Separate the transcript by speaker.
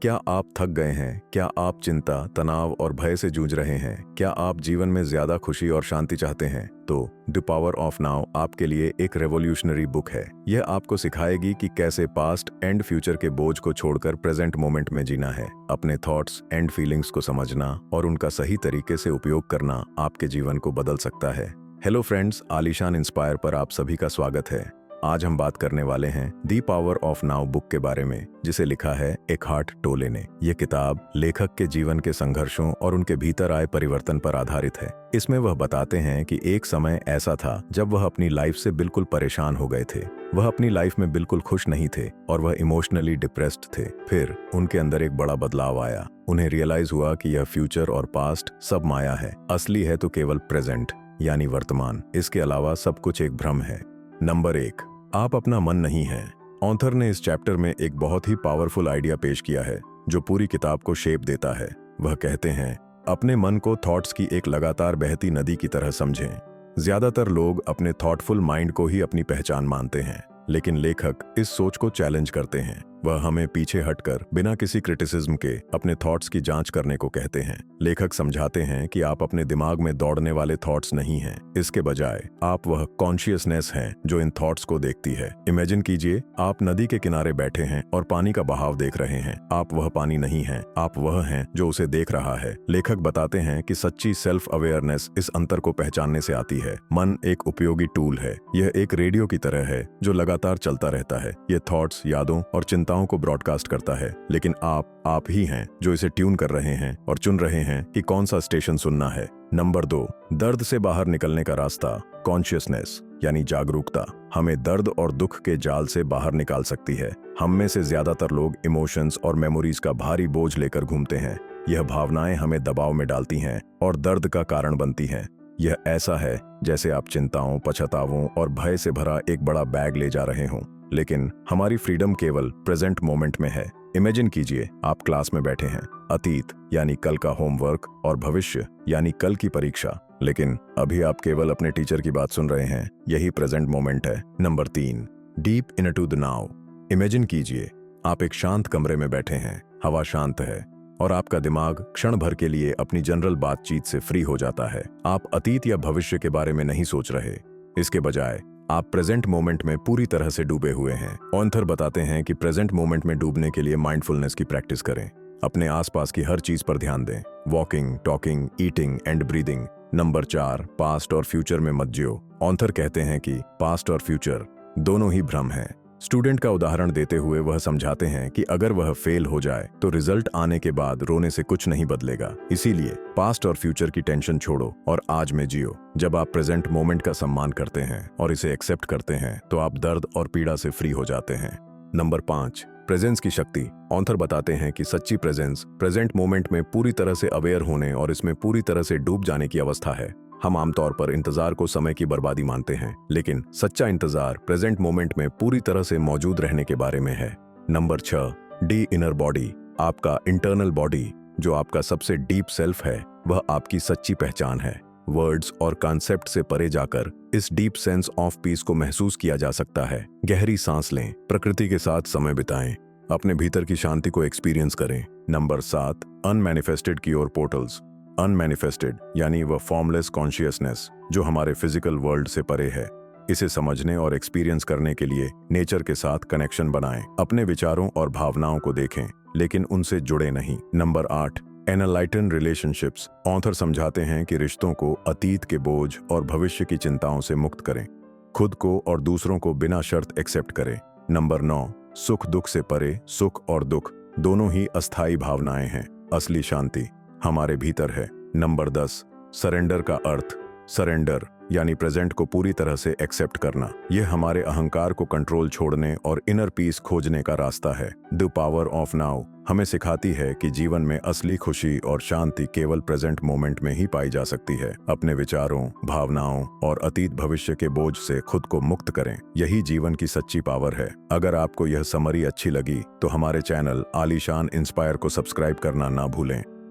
Speaker 1: क्या आप थक गए हैं? क्या आप चिंता, तनाव और भय से जूझ रहे हैं? क्या आप जीवन में ज्यादा खुशी और शांति चाहते हैं? तो द पावर ऑफ नाउ आपके लिए एक रेवोल्यूशनरी बुक है। यह आपको सिखाएगी कि कैसे पास्ट एंड फ्यूचर के बोझ को छोड़कर प्रेजेंट मोमेंट में जीना है। अपने थॉट्स एंड फीलिंग्स को समझना और उनका सही तरीके से उपयोग करना आपके जीवन को बदल सकता है। हेलो फ्रेंड्स, आलीशान इंस्पायर पर आप सभी का स्वागत है। आज हम बात करने वाले हैं the power of now book के बारे में, जिसे लिखा है एकहार्ट टोले ने। यह किताब लेखक के जीवन के संघर्षों और उनके भीतर आए परिवर्तन पर आधारित है। इसमें वह बताते हैं कि एक समय ऐसा था जब वह अपनी लाइफ से बिल्कुल परेशान हो गए थे। वह अपनी लाइफ में बिल्कुल खुश नहीं थे और वह इमोशनली डिप्रेस्ड थे। फिर उनके अंदर एक बड़ा बदलाव आया। उन्हें रियलाइज हुआ कि यह फ्यूचर और पास्ट सब माया है, असली है तो केवल प्रेजेंट यानी वर्तमान। इसके अलावा सब कुछ एक भ्रम है। नंबर 1, आप अपना मन नहीं है। ऑथर ने इस चैप्टर में एक बहुत ही पावरफुल आइडिया पेश किया है जो पूरी किताब को शेप देता है। वह कहते हैं, अपने मन को थॉट्स की एक लगातार बहती नदी की तरह समझें। ज्यादातर लोग अपने थॉटफुल माइंड को ही अपनी पहचान मानते हैं, लेकिन लेखक इस सोच को चैलेंज करते हैं। वह हमें पीछे हटकर बिना किसी क्रिटिसिज्म के अपने थॉट्स की जांच करने को कहते हैं। लेखक समझाते हैं कि आप अपने दिमाग में दौड़ने वाले थॉट्स नहीं हैं। इसके बजाय आप वह कॉन्शियसनेस हैं जो इन थॉट्स को देखती है। इमेजिन कीजिए, आप नदी के किनारे बैठे हैं और पानी का बहाव देख रहे हैं। आप वह पानी नहीं हैं, आप वह हैं जो उसे देख रहा है। लेखक बताते हैं कि सच्ची सेल्फ अवेयरनेस इस अंतर को पहचानने से आती है। मन एक उपयोगी टूल है। यह एक रेडियो की तरह है जो लगातार चलता रहता है। ये थॉट्स, यादों और चिंताओं को ब्रॉडकास्ट करता है, लेकिन आप ही हैं जो इसे ट्यून कर रहे हैं और चुन रहे हैं कि कौन सा स्टेशन सुनना है। नंबर 2, दर्द से बाहर निकलने का रास्ता। कॉन्शियसनेस यानी जागरूकता हमें दर्द और दुख के जाल से बाहर निकाल सकती है। हम में से ज्यादातर लोग इमोशंस और मेमोरीज का भारी बोझ लेकर घूमते हैं। यह भावनाएं हमें दबाव में डालती हैं और दर्द का कारण बनती हैं। यह ऐसा है जैसे आप चिंताओं, पछतावों और भय से भरा एक बड़ा बैग ले जा रहे हों, लेकिन हमारी फ्रीडम केवल प्रेजेंट मोमेंट में है। इमेजिन कीजिए, आप क्लास में बैठे हैं। अतीत यानी कल का होमवर्क और भविष्य यानी कल की परीक्षा, लेकिन अभी आप केवल अपने टीचर की बात सुन रहे हैं। यही प्रेजेंट मोमेंट है। Number 3, deep into the now. Imagine कीजिए, आप एक शांत कमरे में बैठे हैं, हवा शांत है और आपका दिमाग क्षण भर के लिए अपनी जनरल बातचीत से फ्री हो जाता है। आप अतीत या भविष्य के बारे में नहीं सोच रहे। इसके बजाय आप प्रेजेंट मोमेंट में पूरी तरह से डूबे हुए हैं। ऑथर बताते हैं कि प्रेजेंट मोमेंट में डूबने के लिए माइंडफुलनेस की प्रैक्टिस करें। अपने आसपास की हर चीज पर ध्यान दें। Walking, talking, eating and breathing. Number 4, past और फ्यूचर में मत जियो। ऑथर कहते हैं कि पास्ट और फ्यूचर दोनों ही भ्रम हैं। स्टूडेंट का उदाहरण देते हुए वह समझाते हैं कि अगर वह फेल हो जाए तो रिजल्ट आने के बाद रोने से कुछ नहीं बदलेगा। इसीलिए पास्ट और फ्यूचर की टेंशन छोड़ो और आज में जियो। जब आप प्रेजेंट मोमेंट का सम्मान करते हैं और इसे एक्सेप्ट करते हैं तो आप दर्द और पीड़ा से फ्री हो जाते हैं। नंबर 5, प्रेजेंस की शक्ति। ऑथर बताते हैं कि सच्ची प्रेजेंस प्रेजेंट मोमेंट में पूरी तरह से अवेयर होने और इसमें पूरी तरह से डूब जाने की अवस्था है। हम आमतौर पर इंतजार को समय की बर्बादी मानते हैं, लेकिन सच्चा इंतजार प्रेजेंट मोमेंट में पूरी तरह से मौजूद रहने के बारे में है। Number 6, D inner body. आपका इंटरनल बॉडी, जो आपका सबसे डीप सेल्फ है, वह आपकी सच्ची पहचान है। वर्ड्स और कॉन्सेप्ट से परे जाकर इस डीप सेंस ऑफ पीस को महसूस किया जा सकता है। गहरी सांस लें, प्रकृति के साथ समय बिताएं, अपने भीतर की शांति को एक्सपीरियंस करें। नंबर 7, अनमैनिफेस्टेड की ओर पोर्टल्स। अनमैनिफेस्टेड यानी वह फॉर्मलेस कॉन्शियसनेस जो हमारे फिजिकल वर्ल्ड से परे है। इसे समझने और एक्सपीरियंस करने के लिए नेचर के साथ कनेक्शन बनाएं। अपने विचारों और भावनाओं को देखें, लेकिन उनसे जुड़े नहीं। Number 8, enlighten relationships. ऑथर समझाते हैं कि रिश्तों को अतीत के बोझ और भविष्य की चिंताओं से मुक्त करें। खुद को और दूसरों को बिना शर्त एक्सेप्ट करें। नंबर 9, सुख दुख से परे। सुख और दुख दोनों ही अस्थायी भावनाएं हैं। असली शांति हमारे भीतर है। नंबर 10, सरेंडर का अर्थ। सरेंडर यानी प्रेजेंट को पूरी तरह से एक्सेप्ट करना। यह हमारे अहंकार को कंट्रोल छोड़ने और इनर पीस खोजने का रास्ता है। द पावर ऑफ नाउ हमें सिखाती है कि जीवन में असली खुशी और शांति केवल प्रेजेंट मोमेंट में ही पाई जा सकती है। अपने विचारों, भावनाओं और अतीत भविष्य के बोझ से खुद को मुक्त करें। यही जीवन की सच्ची पावर है। अगर आपको यह समरी अच्छी लगी तो हमारे चैनल आलीशान इंस्पायर को सब्सक्राइब करना ना भूलें।